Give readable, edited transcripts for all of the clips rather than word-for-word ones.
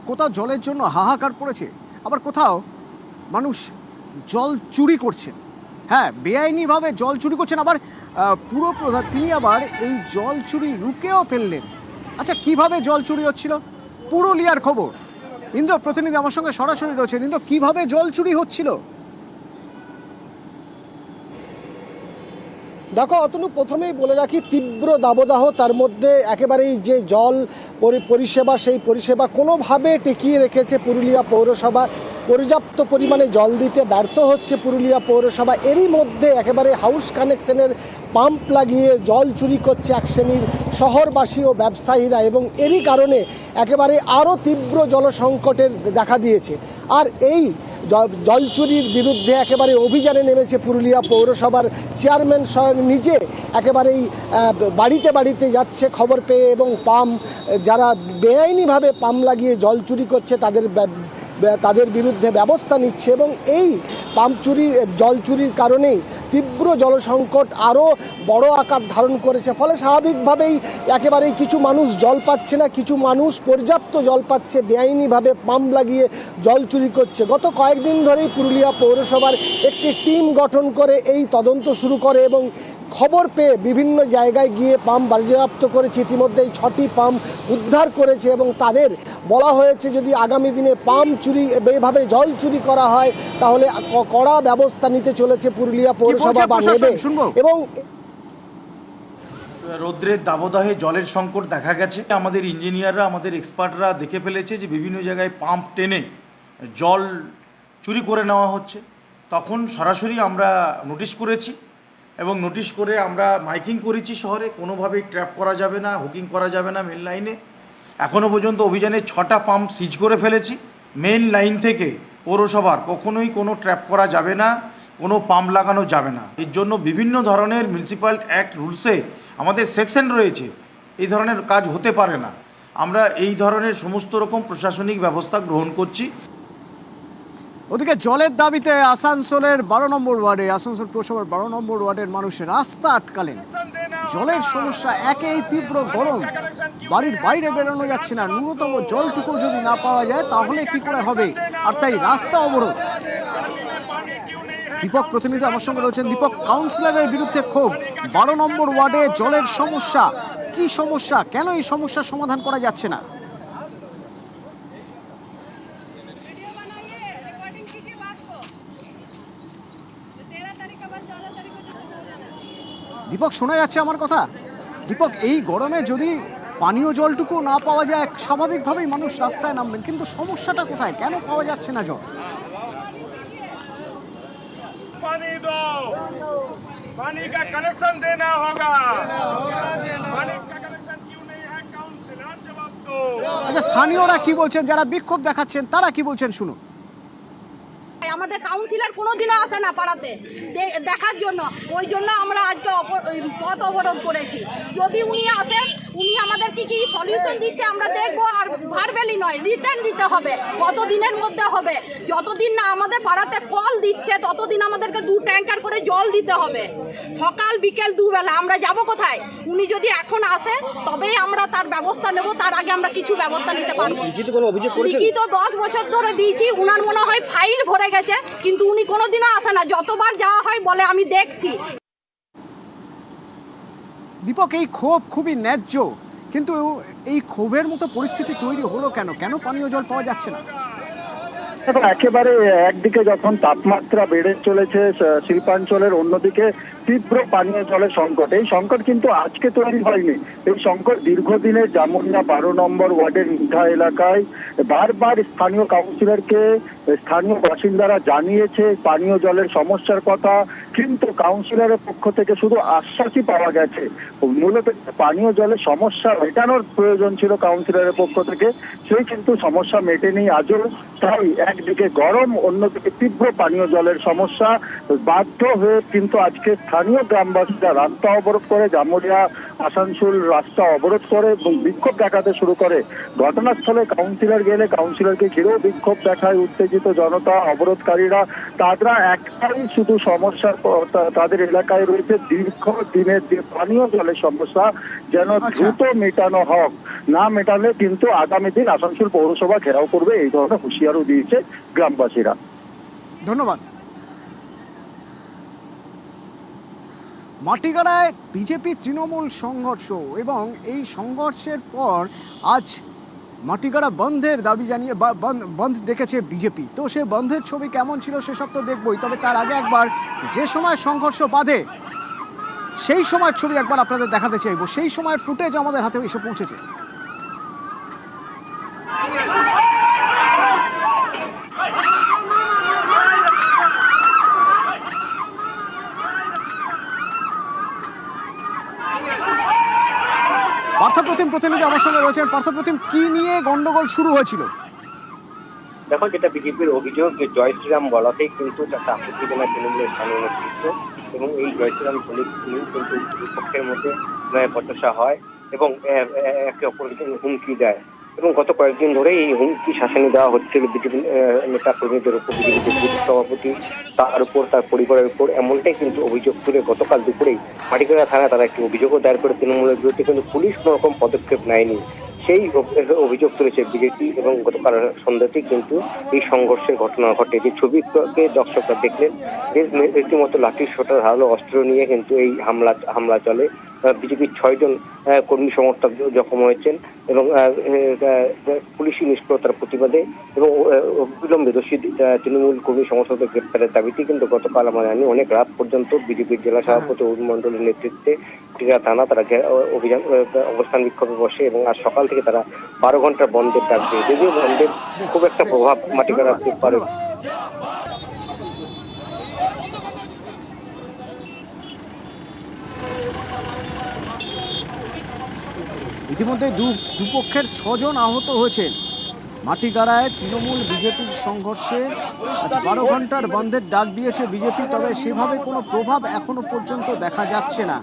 কোথাও জলের জন্য হাহাকার পড়েছে, আবার কোথাও মানুষ জল চুরি করছেন। হ্যাঁ, বেআইনিভাবে জল চুরি করছেন, আবার পুরপ্রধান তিনি আবার এই জল চুরি রুকেও ফেললেন। আচ্ছা, কিভাবে জল চুরি হচ্ছিল? পুরুলিয়ার খবর। ইন্দ্র প্রতিনিধি আমার সঙ্গে সরাসরি রয়েছেন। ইন্দ্র, কিভাবে জল চুরি হচ্ছিল? দেখো অতনু, প্রথমেই বলে রাখি, তীব্র দাবদাহ, তার মধ্যে একেবারেই যে জল পরিষেবা, সেই পরিষেবা কোনোভাবে টিকিয়ে রেখেছে পুরুলিয়া পৌরসভা। পর্যাপ্ত পরিমাণে জল দিতে ব্যর্থ হচ্ছে পুরুলিয়া পৌরসভা। এরই মধ্যে একেবারে হাউস কানেকশনের পাম্প লাগিয়ে জল চুরি করছে এক শ্রেণীর শহরবাসী ও ব্যবসায়ীরা, এবং এরই কারণে একেবারে আরও তীব্র জলসংকটের দেখা দিয়েছে। আর এই জল চুরির বিরুদ্ধে একেবারে অভিযানে নেমেছে পুরুলিয়া পৌরসভার চেয়ারম্যান স্বয়ং নিজে। একেবারেই বাড়িতে বাড়িতে যাচ্ছে খবর পেয়ে, এবং যারা বেআইনিভাবে পাম্প লাগিয়ে জল চুরি করছে তাদের বিরুদ্ধে ব্যবস্থা নিচ্ছে। এবং এই জল চুরির কারণেই তীব্র জলসংকট আরও বড় আকার ধারণ করেছে। ফলে স্বাভাবিকভাবেই একেবারেই কিছু মানুষ জল পাচ্ছে না, কিছু মানুষ পর্যাপ্ত জল পাচ্ছে, বেআইনিভাবে পাম্প লাগিয়ে জল চুরি করছে। গত কয়েকদিন ধরেই পুরুলিয়া পৌরসভার একটি টিম গঠন করে এই তদন্ত শুরু করে, এবং খবর পেয়ে বিভিন্ন জায়গায় গিয়ে পাম্প বাজেয়াপ্ত করেছে। ইতিমধ্যেই 6টি পাম্প উদ্ধার করেছে, এবং তাদের বলা হয়েছে যদি আগামী দিনে পাম্প চুরি, এভাবে জল চুরি করা হয়, তাহলে কড়া ব্যবস্থা নিতে চলেছে পুরুলিয়া পৌরসভা বা নেবে। এবং রৌদ্রের দাবদাহে জলের সংকট দেখা গেছে। আমাদের ইঞ্জিনিয়াররা, আমাদের এক্সপার্টরা দেখে ফেলেছে যে বিভিন্ন জায়গায় পাম্প টেনে জল চুরি করে নেওয়া হচ্ছে। তখন সরাসরি আমরা নোটিশ করেছি, এবং নোটিশ করে আমরা মাইকিং করেছি শহরে, কোনোভাবেই ট্র্যাপ করা যাবে না, হুকিং করা যাবে না মেন লাইনে। এখনও পর্যন্ত অভিযানে 6টা পাম্প সিজ করে ফেলেছি। মেন লাইন থেকে পৌরসভার কখনোই কোনো ট্র্যাপ করা যাবে না, কোনো পাম্প লাগানো যাবে না। এর জন্য বিভিন্ন ধরনের মিউনিসিপ্যাল অ্যাক্ট রুলসে আমাদের সেকশন রয়েছে, এই ধরনের কাজ হতে পারে না। আমরা এই ধরনের সমস্ত রকম প্রশাসনিক ব্যবস্থা গ্রহণ করছি। ওদিকে জলের দাবিতে আসানসোলের 12 নম্বর ওয়ার্ডে, আসানসোল পৌরসভার 12 নম্বর ওয়ার্ডের মানুষ রাস্তা আটকালেন। জলের সমস্যা, একেই তীব্র গরম, বাড়ির বাইরে বেরোনো যাচ্ছে না, ন্যূনতম জলটুকু যদি না পাওয়া যায় তাহলে কি করে হবে, আর তাই রাস্তা অবরোধ। দীপক প্রতিনিধি আমার সঙ্গে রয়েছেন। দীপক, কাউন্সিলরের বিরুদ্ধে ক্ষোভ, 12 নম্বর ওয়ার্ডে জলের সমস্যা, কি সমস্যা, কেন এই সমস্যার সমাধান করা যাচ্ছে না? দীপক, শোনা যাচ্ছে আমার কথা? দীপক, এই গরমে যদি পানীয় জলটুকু না পাওয়া যায়, স্বাভাবিকভাবেই মানুষ রাস্তায় নামবেন, কিন্তু সমস্যাটা কোথায়, কেন পাওয়া যাচ্ছে না জল? पानी दो, पानी का कनेक्शन देना होगा। पानी का कनेक्शन क्यों नहीं है, काउंसिलर जवाब दो। আচ্ছা, স্থানীয়রা কি বলছেন, যারা বিক্ষোভ দেখাচ্ছেন তারা কি বলছেন শুনুন। আমাদের কাউন্সিলর কোনোদিনও আসে না পাড়াতে দেখার জন্য, ওই জন্য আমরা আজকে পথ অবরোধ করেছি। যদি উনি আসেন, উনি আমাদের কি সলিউশন দিচ্ছে আমরা দেখবো, আর ভারবেলি নয়, রিটার্ন দিতে হবে। কত দিনের মধ্যে হবে? যতদিন না আমাদের পাড়াতে কল দিচ্ছে ততদিন আমাদেরকে 2 ট্যাঙ্কার করে জল দিতে হবে, সকাল বিকেল 2 বেলা। আমরা যাব কোথায়? উনি যদি এখন আসে তবেই আমরা তার ব্যবস্থা নেব, তার আগে আমরা কিছু ব্যবস্থা নিতে পারবো। লিখিত 10 বছর ধরে দিয়েছি, উনার মনে হয় ফাইল ভরে গেছে, কিন্তু উনি কোনোদিনও আসে না। যতবার যাওয়া হয় বলে আমি দেখছি। দীপক, এই ক্ষোভ খুবই ন্যায্য, কিন্তু এই ক্ষোভের মতো পরিস্থিতি তৈরি হলো কেন? কেন পানীয় জল পাওয়া যাচ্ছে না? একেবারে একদিকে যখন তাপমাত্রা বেড়ে চলেছে শিল্পাঞ্চলের, অন্যদিকে তীব্র পানীয় জলের সংকট। এই সংকট কিন্তু আজকে তৈরি হয়নি, এই সংকট দীর্ঘদিনের জামুরিয়া 12 নম্বর ওয়ার্ডের মিঠা এলাকায় বারবার স্থানীয় কাউন্সিলরকে স্থানীয় বাসিন্দারা জানিয়েছে পানীয় জলের সমস্যার কথা, কিন্তু কাউন্সিলরের পক্ষ থেকে শুধু আশ্বাসই পাওয়া গেছে। মূলত পানীয় জলের সমস্যা মেটানোর প্রয়োজন ছিল কাউন্সিলরের পক্ষ থেকে, সেই কিন্তু সমস্যা মেটেনি আজও। তাই একদিকে গরম, অন্যদিকে তীব্র পানীয় জলের সমস্যা। বাধ্য হয়ে কিন্তু আজকে স্থানীয় গ্রামবাসীরা রাস্তা অবরোধ করে জামুরিয়া আসানসোল রাস্তা অবরোধ করে এবং বিক্ষোভ দেখাতে শুরু করে। ঘটনাস্থলে কাউন্সিলর গেলে কাউন্সিলরকে ঘিরেও বিক্ষোভ দেখায় উত্তেজিত জনতা, অবরোধকারীরা। তারা একটাই শুধু সমস্যা তাদের এলাকায় রয়েছে, দীর্ঘদিনের যে পানীয় জলের সমস্যা যেন দ্রুত মেটানো হোক, না মেটালে কিন্তু আগামী দিন আসানসোল পৌরসভা ঘেরাও করবে, এই ধরনের হুঁশিয়ারও দিয়েছে গ্রামবাসীরা। ধন্যবাদ। মাটিগাড়ায় বিজেপি তৃণমূল সংঘর্ষ এবং এই সংঘর্ষের পর আজ মাটিগাড়া বন্ধের দাবি জানিয়ে বন্ধ ডেকেছে বিজেপি। তো সে বন্ধের ছবি কেমন ছিল সেসব তো দেখবই, তবে তার আগে একবার যে সময় সংঘর্ষ বাধে সেই সময়ের ছবি একবার আপনাদের দেখাতে চাইবো। সেই সময়ের ফুটেজ আমাদের হাতে এসে পৌঁছেছে। পার্থপ্রতিম প্রতিনিধি আমার সঙ্গে রয়েছেন। পার্থপ্রতিম, কি নিয়ে গন্ডগোল শুরু হয়েছিল? দেখো, যেটা বিজেপির অভিযোগ যে জয় শ্রীরাম বলাতেই কিন্তু একটা আপত্তি জানায় তৃণমূলের স্থানীয় নেতৃত্ব, এবং এই জয় শ্রীরাম বলে কিন্তু বিপক্ষের মধ্যে বচসা হয় এবং একে অপরকে হুমকি দেয়। এবং গত কয়েকদিন ধরে এই হুমকি শাসনে দেওয়া হচ্ছিল বিজেপি নেতা কর্মীদের উপর, বিজেপির বুথ সভাপতি তার উপর, তার পরিবারের উপর। এমনটাই কিন্তু অভিযোগ তুলে গতকাল দুপুরেই মাটিগাড়া থানায় তারা একটি অভিযোগও দায়ের করে তৃণমূলের বিরুদ্ধে, কিন্তু পুলিশ কোনো রকম পদক্ষেপ নেয়নি। সেই অভিযোগ তুলেছে বিজেপি এবং গতকাল সন্ধ্যাতেই কিন্তু এই সংঘর্ষের ঘটনা ঘটে। যে ছবিকে দর্শকরা দেখলেন, যে রীতিমতো লাঠির শোটার ধারালো অস্ত্র নিয়ে কিন্তু এই হামলা চলে। বিজেপির 6 জন কর্মী সমর্থক জখম হয়েছেন এবং পুলিশি নিষ্ক্রিয়তার প্রতিবাদে এবং অবিলম্বে দোষী তৃণমূল কর্মী সমর্থকদের গ্রেপ্তারের দাবিতে কিন্তু গতকাল আমরা জানি অনেক রাত পর্যন্ত বিজেপির জেলা সভাপতি অরুণ মণ্ডলের নেতৃত্বে মাটিগাড়া থানা তারা অভিযান অবস্থান বিক্ষোভে বসে এবং আজ সকাল থেকে তারা 12 ঘন্টার বন্ধের ডাক দেয়। যদিও বন্ধের খুব একটা প্রভাব মাটিগাড়াতে পারে। ইতিমধ্যে দুপক্ষের 6 জন আহত হয়েছেন। মাটিগাড়ায় তৃণমূল বিজেপির সংঘর্ষে আজ 12 ঘন্টার বন্ধের ডাক দিয়েছে বিজেপি, তবে সেভাবে কোনো প্রভাব এখনো পর্যন্ত দেখা যাচ্ছে না।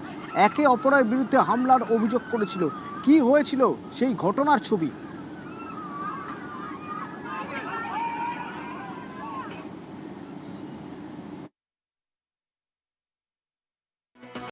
একে অপরের বিরুদ্ধে হামলার অভিযোগ করেছিল। কি হয়েছিল সেই ঘটনার ছবি